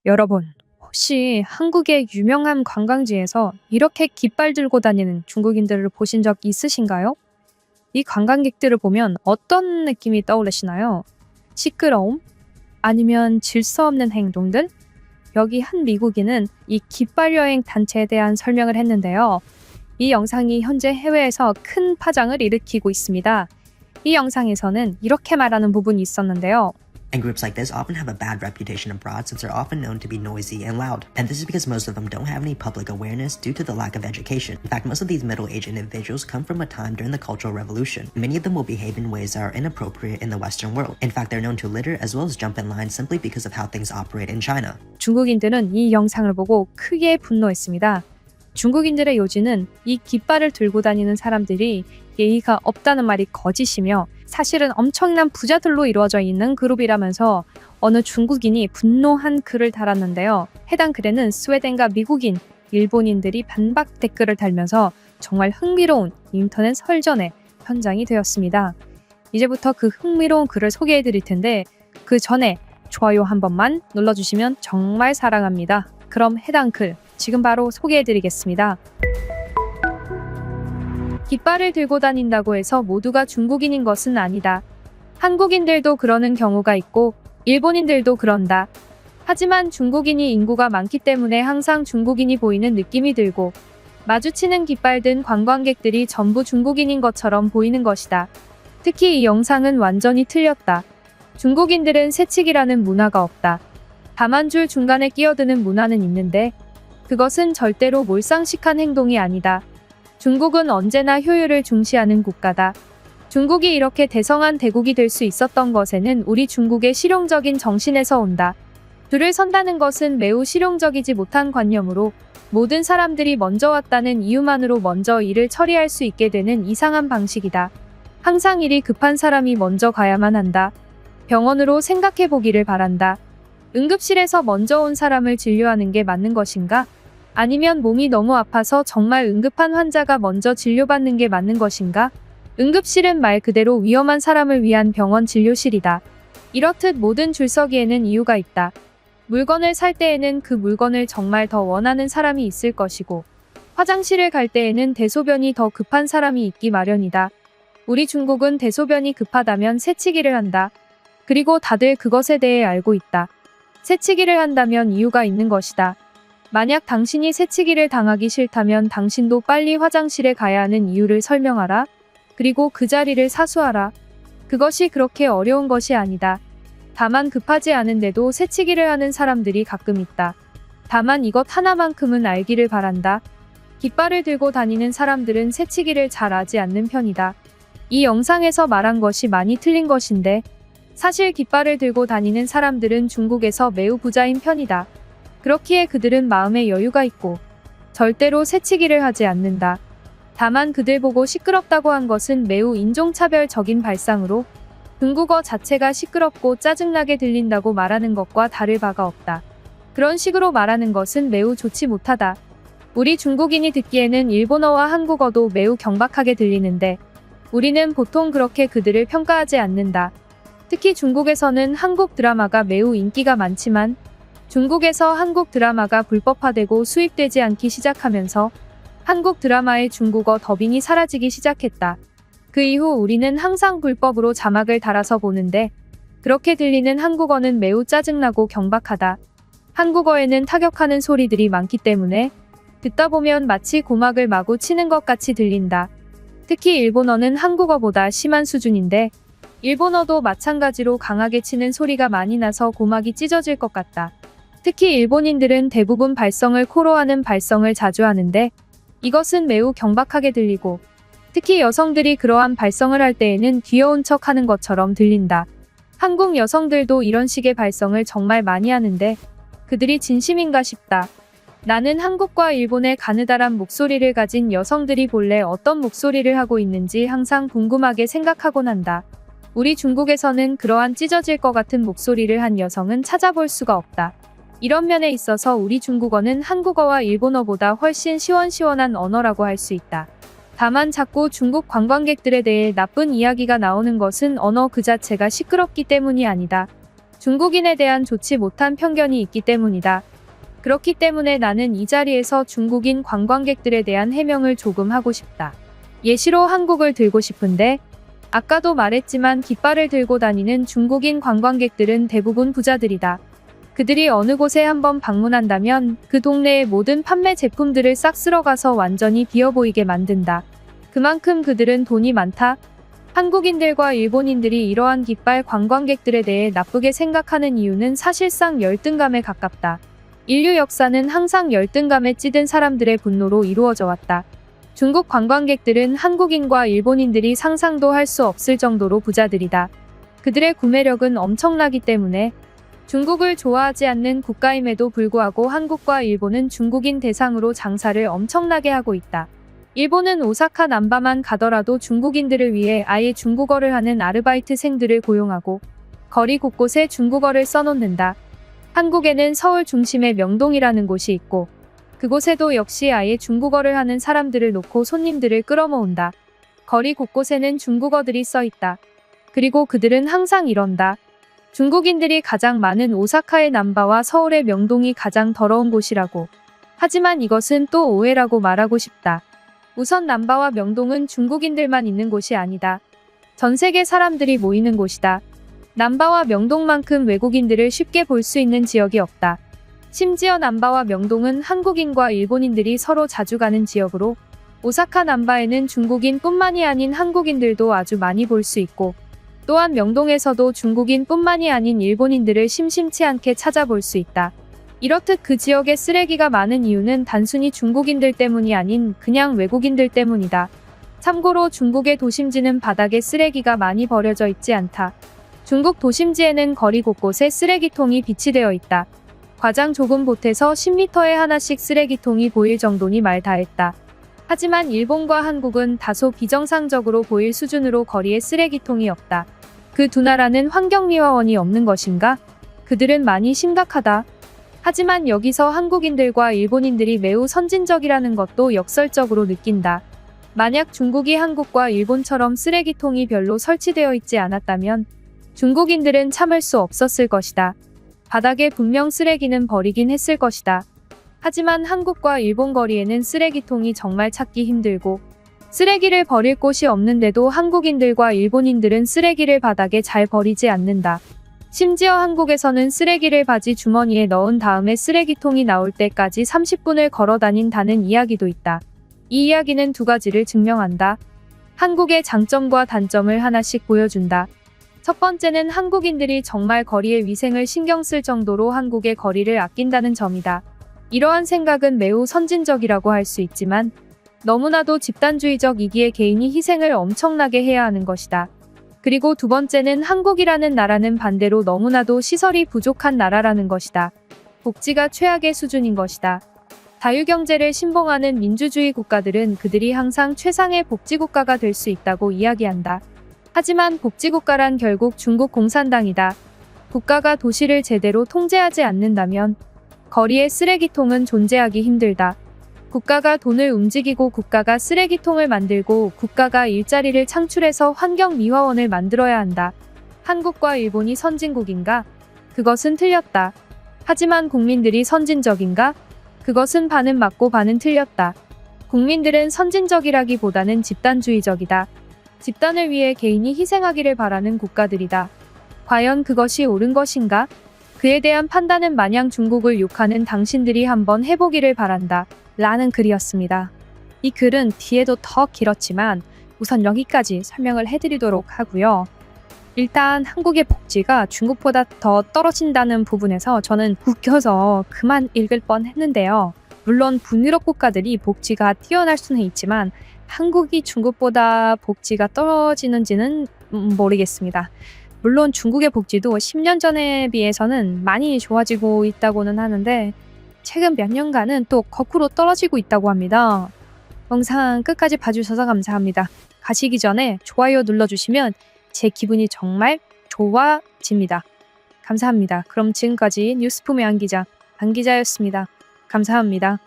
여러분, 혹시 한국의 유명한 관광지에서 이렇게 깃발 들고 다니는 중국인들을 보신 적 있으신가요? 이 관광객들을 보면 어떤 느낌이 떠오르시나요? 시끄러움? 아니면 질서 없는 행동들? 여기 한 미국인은 이 깃발 여행 단체에 대한 설명을 했는데요. 이 영상이 현재 해외에서 큰 파장을 일으키고 있습니다. 이 영상에서는 이렇게 말하는 부분이 있었는데요. And groups like this often have a bad reputation abroad since they're often known to be noisy and loud. And this is because most of them don't have any public awareness due to the lack of education. In fact, most of these middle-aged individuals come from a time during the Cultural Revolution. Many of them will behave in ways that are inappropriate in the Western world. In fact, they're known to litter as well as jump in line simply because of how things operate in China. 중국인들은 이 영상을 보고 크게 분노했습니다. 중국인들의 요지는 이 깃발을 들고 다니는 사람들이 예의가 없다는 말이 거짓이며 사실은 엄청난 부자들로 이루어져 있는 그룹이라면서 어느 중국인이 분노한 글을 달았는데요. 해당 글에는 스웨덴과 미국인, 일본인들이 반박 댓글을 달면서 정말 흥미로운 인터넷 설전의 현장이 되었습니다. 이제부터 그 흥미로운 글을 소개해 드릴 텐데 그 전에 좋아요 한 번만 눌러주시면 정말 사랑합니다. 그럼 해당 글 지금 바로 소개해 드리겠습니다. 깃발을 들고 다닌다고 해서 모두가 중국인인 것은 아니다. 한국인들도 그러는 경우가 있고 일본인들도 그런다. 하지만 중국인이 인구가 많기 때문에 항상 중국인이 보이는 느낌이 들고 마주치는 깃발 든 관광객들이 전부 중국인인 것처럼 보이는 것이다. 특히 이 영상은 완전히 틀렸다. 중국인들은 새치기라는 문화가 없다. 다만 줄 중간에 끼어드는 문화는 있는데 그것은 절대로 몰상식한 행동이 아니다. 중국은 언제나 효율을 중시하는 국가다. 중국이 이렇게 대성한 대국이 될 수 있었던 것에는 우리 중국의 실용적인 정신에서 온다. 줄을 선다는 것은 매우 실용적이지 못한 관념으로 모든 사람들이 먼저 왔다는 이유만으로 먼저 일을 처리할 수 있게 되는 이상한 방식이다. 항상 일이 급한 사람이 먼저 가야만 한다. 병원으로 생각해 보기를 바란다. 응급실에서 먼저 온 사람을 진료하는 게 맞는 것인가? 아니면 몸이 너무 아파서 정말 응급한 환자가 먼저 진료받는 게 맞는 것인가? 응급실은 말 그대로 위험한 사람을 위한 병원 진료실이다. 이렇듯 모든 줄서기에는 이유가 있다. 물건을 살 때에는 그 물건을 정말 더 원하는 사람이 있을 것이고 화장실을 갈 때에는 대소변이 더 급한 사람이 있기 마련이다. 우리 중국은 대소변이 급하다면 새치기를 한다. 그리고 다들 그것에 대해 알고 있다. 새치기를 한다면 이유가 있는 것이다. 만약 당신이 새치기를 당하기 싫다면 당신도 빨리 화장실에 가야 하는 이유를 설명하라. 그리고 그 자리를 사수하라. 그것이 그렇게 어려운 것이 아니다. 다만 급하지 않은데도 새치기를 하는 사람들이 가끔 있다. 다만 이것 하나만큼은 알기를 바란다. 깃발을 들고 다니는 사람들은 새치기를 잘 하지 않는 편이다. 이 영상에서 말한 것이 많이 틀린 것인데 사실 깃발을 들고 다니는 사람들은 중국에서 매우 부자인 편이다. 그렇기에 그들은 마음에 여유가 있고 절대로 새치기를 하지 않는다. 다만 그들 보고 시끄럽다고 한 것은 매우 인종차별적인 발상으로 중국어 자체가 시끄럽고 짜증나게 들린다고 말하는 것과 다를 바가 없다. 그런 식으로 말하는 것은 매우 좋지 못하다. 우리 중국인이 듣기에는 일본어와 한국어도 매우 경박하게 들리는데 우리는 보통 그렇게 그들을 평가하지 않는다. 특히 중국에서는 한국 드라마가 매우 인기가 많지만 중국에서 한국 드라마가 불법화되고 수입되지 않기 시작하면서 한국 드라마의 중국어 더빙이 사라지기 시작했다. 그 이후 우리는 항상 불법으로 자막을 달아서 보는데 그렇게 들리는 한국어는 매우 짜증나고 경박하다. 한국어에는 타격하는 소리들이 많기 때문에 듣다 보면 마치 고막을 마구 치는 것 같이 들린다. 특히 일본어는 한국어보다 심한 수준인데 일본어도 마찬가지로 강하게 치는 소리가 많이 나서 고막이 찢어질 것 같다. 특히 일본인들은 대부분 발성을 코로 하는 발성을 자주 하는데 이것은 매우 경박하게 들리고 특히 여성들이 그러한 발성을 할 때에는 귀여운 척 하는 것처럼 들린다. 한국 여성들도 이런 식의 발성을 정말 많이 하는데 그들이 진심인가 싶다. 나는 한국과 일본의 가느다란 목소리를 가진 여성들이 본래 어떤 목소리를 하고 있는지 항상 궁금하게 생각하곤 한다. 우리 중국에서는 그러한 찢어질 것 같은 목소리를 한 여성은 찾아볼 수가 없다. 이런 면에 있어서 우리 중국어는 한국어와 일본어보다 훨씬 시원시원한 언어라고 할 수 있다. 다만 자꾸 중국 관광객들에 대해 나쁜 이야기가 나오는 것은 언어 그 자체가 시끄럽기 때문이 아니다. 중국인에 대한 좋지 못한 편견이 있기 때문이다. 그렇기 때문에 나는 이 자리에서 중국인 관광객들에 대한 해명을 조금 하고 싶다. 예시로 한국을 들고 싶은데, 아까도 말했지만 깃발을 들고 다니는 중국인 관광객들은 대부분 부자들이다. 그들이 어느 곳에 한번 방문한다면 그 동네의 모든 판매 제품들을 싹 쓸어가서 완전히 비어 보이게 만든다. 그만큼 그들은 돈이 많다. 한국인들과 일본인들이 이러한 깃발 관광객들에 대해 나쁘게 생각하는 이유는 사실상 열등감에 가깝다. 인류 역사는 항상 열등감에 찌든 사람들의 분노로 이루어져 왔다. 중국 관광객들은 한국인과 일본인들이 상상도 할 수 없을 정도로 부자들이다. 그들의 구매력은 엄청나기 때문에 중국을 좋아하지 않는 국가임에도 불구하고 한국과 일본은 중국인 대상으로 장사를 엄청나게 하고 있다. 일본은 오사카 남바만 가더라도 중국인들을 위해 아예 중국어를 하는 아르바이트생들을 고용하고 거리 곳곳에 중국어를 써놓는다. 한국에는 서울 중심의 명동이라는 곳이 있고 그곳에도 역시 아예 중국어를 하는 사람들을 놓고 손님들을 끌어모은다. 거리 곳곳에는 중국어들이 써 있다. 그리고 그들은 항상 이런다. 중국인들이 가장 많은 오사카의 남바와 서울의 명동이 가장 더러운 곳이라고. 하지만 이것은 또 오해라고 말하고 싶다. 우선 남바와 명동은 중국인들만 있는 곳이 아니다. 전 세계 사람들이 모이는 곳이다. 남바와 명동만큼 외국인들을 쉽게 볼 수 있는 지역이 없다. 심지어 남바와 명동은 한국인과 일본인들이 서로 자주 가는 지역으로 오사카 남바에는 중국인뿐만이 아닌 한국인들도 아주 많이 볼 수 있고 또한 명동에서도 중국인뿐만이 아닌 일본인들을 심심치 않게 찾아볼 수 있다. 이렇듯 그 지역에 쓰레기가 많은 이유는 단순히 중국인들 때문이 아닌 그냥 외국인들 때문이다. 참고로 중국의 도심지는 바닥에 쓰레기가 많이 버려져 있지 않다. 중국 도심지에는 거리 곳곳에 쓰레기통이 비치되어 있다. 과장 좁은 보트에서 10m에 하나씩 쓰레기통이 보일 정도니 말 다했다. 하지만 일본과 한국은 다소 비정상적으로 보일 수준으로 거리에 쓰레기통이 없다. 그 두 나라는 환경미화원이 없는 것인가? 그들은 많이 심각하다. 하지만 여기서 한국인들과 일본인들이 매우 선진적이라는 것도 역설적으로 느낀다. 만약 중국이 한국과 일본처럼 쓰레기통이 별로 설치되어 있지 않았다면 중국인들은 참을 수 없었을 것이다. 바닥에 분명 쓰레기는 버리긴 했을 것이다. 하지만 한국과 일본 거리에는 쓰레기통이 정말 찾기 힘들고 쓰레기를 버릴 곳이 없는데도 한국인들과 일본인들은 쓰레기를 바닥에 잘 버리지 않는다. 심지어 한국에서는 쓰레기를 바지 주머니에 넣은 다음에 쓰레기통이 나올 때까지 30분을 걸어 다닌다는 이야기도 있다. 이 이야기는 두 가지를 증명한다. 한국의 장점과 단점을 하나씩 보여준다. 첫 번째는 한국인들이 정말 거리의 위생을 신경 쓸 정도로 한국의 거리를 아낀다는 점이다. 이러한 생각은 매우 선진적이라고 할 수 있지만 너무나도 집단주의적이기에 개인이 희생을 엄청나게 해야 하는 것이다. 그리고 두 번째는 한국이라는 나라는 반대로 너무나도 시설이 부족한 나라라는 것이다. 복지가 최악의 수준인 것이다. 자유경제를 신봉하는 민주주의 국가들은 그들이 항상 최상의 복지국가가 될 수 있다고 이야기한다. 하지만 복지국가란 결국 중국 공산당이다. 국가가 도시를 제대로 통제하지 않는다면 거리에 쓰레기통은 존재하기 힘들다. 국가가 돈을 움직이고 국가가 쓰레기통을 만들고 국가가 일자리를 창출해서 환경미화원을 만들어야 한다. 한국과 일본이 선진국인가? 그것은 틀렸다. 하지만 국민들이 선진적인가? 그것은 반은 맞고 반은 틀렸다. 국민들은 선진적이라기보다는 집단주의적이다. 집단을 위해 개인이 희생하기를 바라는 국가들이다. 과연 그것이 옳은 것인가? 그에 대한 판단은 마냥 중국을 욕하는 당신들이 한번 해보기를 바란다. 라는 글이었습니다. 이 글은 뒤에도 더 길었지만 우선 여기까지 설명을 해드리도록 하고요. 일단 한국의 복지가 중국보다 더 떨어진다는 부분에서 저는 웃겨서 그만 읽을 뻔 했는데요. 물론 북유럽 국가들이 복지가 뛰어날 수는 있지만 한국이 중국보다 복지가 떨어지는지는 모르겠습니다. 물론 중국의 복지도 10년 전에 비해서는 많이 좋아지고 있다고는 하는데 최근 몇 년간은 또 거꾸로 떨어지고 있다고 합니다. 영상 끝까지 봐주셔서 감사합니다. 가시기 전에 좋아요 눌러주시면 제 기분이 정말 좋아집니다. 감사합니다. 그럼 지금까지 뉴스품의 안 기자였습니다. 감사합니다.